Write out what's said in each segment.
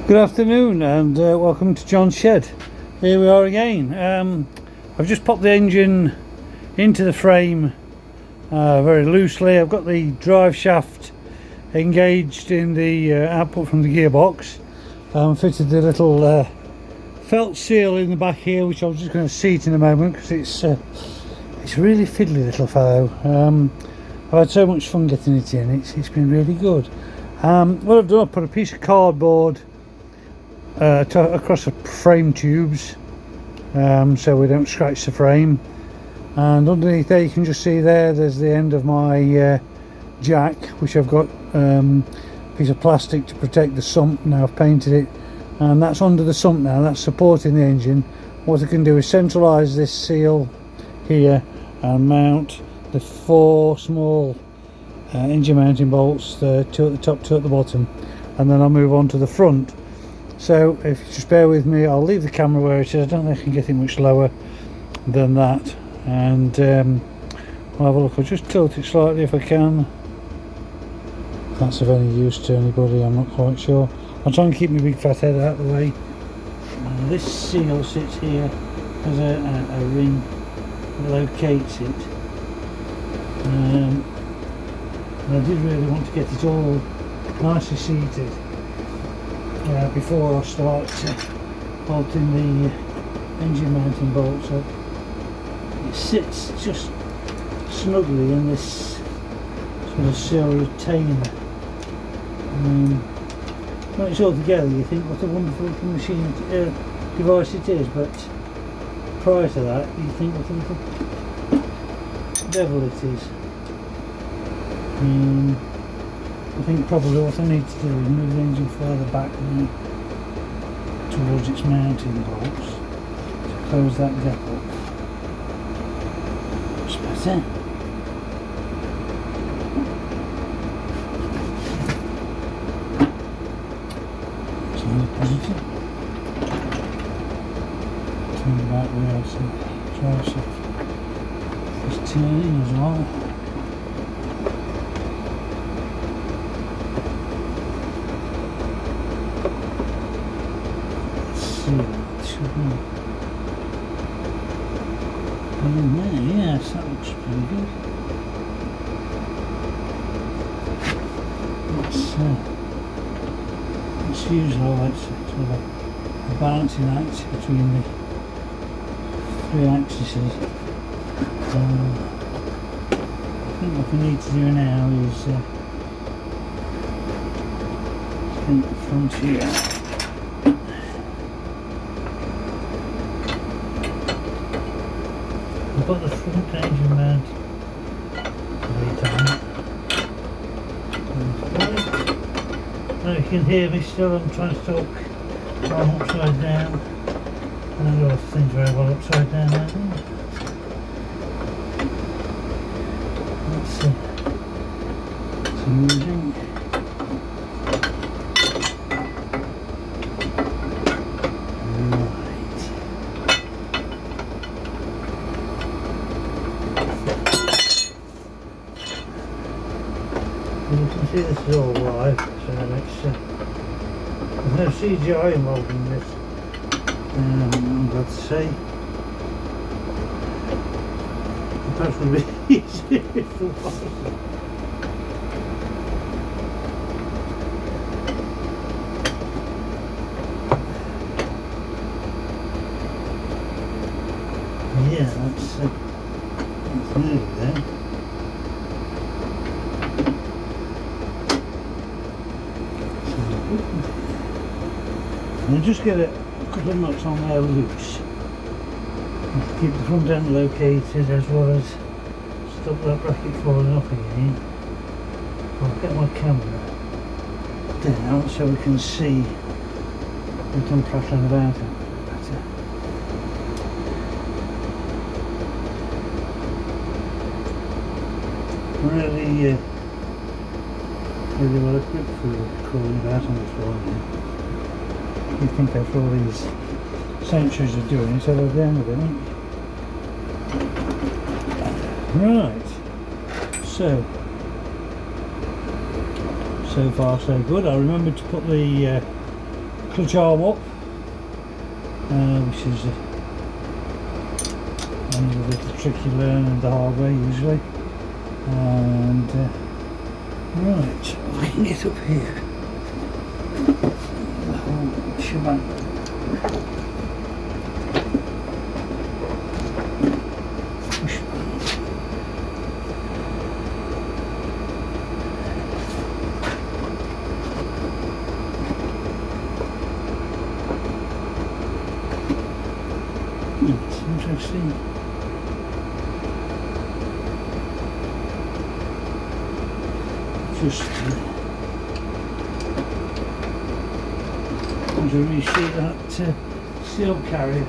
Good afternoon and welcome to John's Shed. Here we are again. I've just popped the engine into the frame very loosely. I've got the drive shaft engaged in the output from the gearbox. Fitted the little felt seal in the back here, which I'm just going to seat in a moment because it's a really fiddly little fellow. I've had so much fun getting it in. It's been really good. What I've done, I've put a piece of cardboard across the frame tubes so we don't scratch the frame, and underneath there you can just see there's the end of my jack, which I've got a piece of plastic to protect the sump. Now I've painted it, and that's under the sump now, that's supporting the engine. What I can do is centralise this seal here and mount the 4 small engine mounting bolts, 2 at the top, 2 at the bottom, and then I'll move on to the front. So if you just bear with me, I'll leave the camera where it is. I don't think I can get it much lower than that, and I'll have a look. I'll just tilt it slightly if I can. If that's of any use to anybody, I'm not quite sure. I'll try and keep my big fat head out of the way. This seal sits here as a ring that locates it, and I did really want to get it all nicely seated before I start bolting the engine mounting bolt. So it sits just snugly in this sort of seal retainer. When it's all together you think what a wonderful little machine device it is, but prior to that you think what a little devil it is. I think probably what I need to do is move the engine further back now towards its mounting bolts to close that gap up. Much better. Turn the positive. Turn the back wheel so the drive shaft is turning as well. In there, yes, that looks pretty good. It's usually like sort of a balancing act between the 3 axes. I think what we need to do now is in the front here. I've got the front engine mount weight on it. Now you can hear me still, I'm trying to talk while I'm upside down. I don't know if things very well upside down like that. That's moving. You can see this is all live, so there's no CGI involved in this, I'm glad to say. Perhaps it would be easier if it was. Yeah, that's nearly there. And just get a couple of nuts on there loose. Keep the front end located as well as stop that bracket falling off again. I'll get my camera down so we can see what I'm prattling about it better. Really well equipped for crawling about on the floor now. You think after all these centuries of doing it, so they're down a bit, aren't you? Right, so far so good. I remembered to put the clutch arm up, which is a little trick you learn the hard way usually. And right, I can get up here. The whole shebang. It's interesting. Just to reshoot that seal carrier.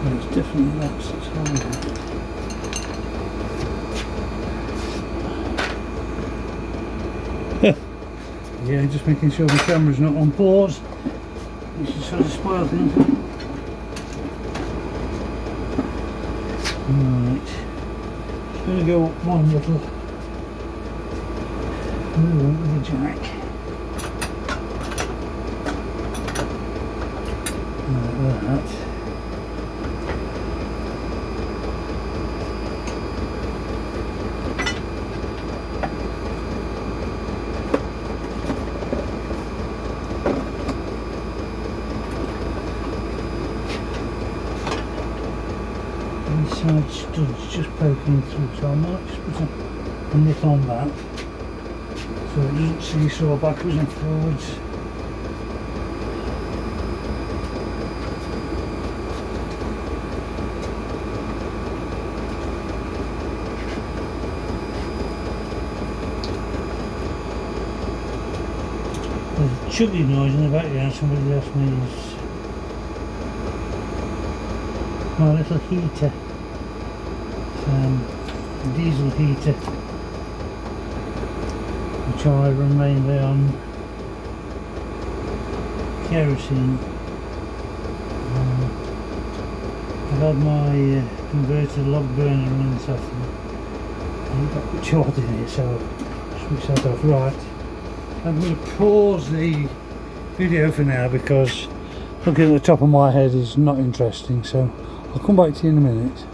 It's definitely that's hard. Yeah, just making sure the camera's not on pause. This is sort of spoil things. Right, just going to go up one little move with the jack. Like that. Side stud's just poking through, so I might just put a nip on that so it doesn't seesaw backwards and forwards. There's a chugging noise in the background. Somebody asked me is my little heater. Diesel heater, which I run mainly on kerosene. I've had my converted log burner running this afternoon. I've got the chort in it, so I'll switch that off. Right, I'm going to pause the video for now because looking at the top of my head is not interesting, so I'll come back to you in a minute.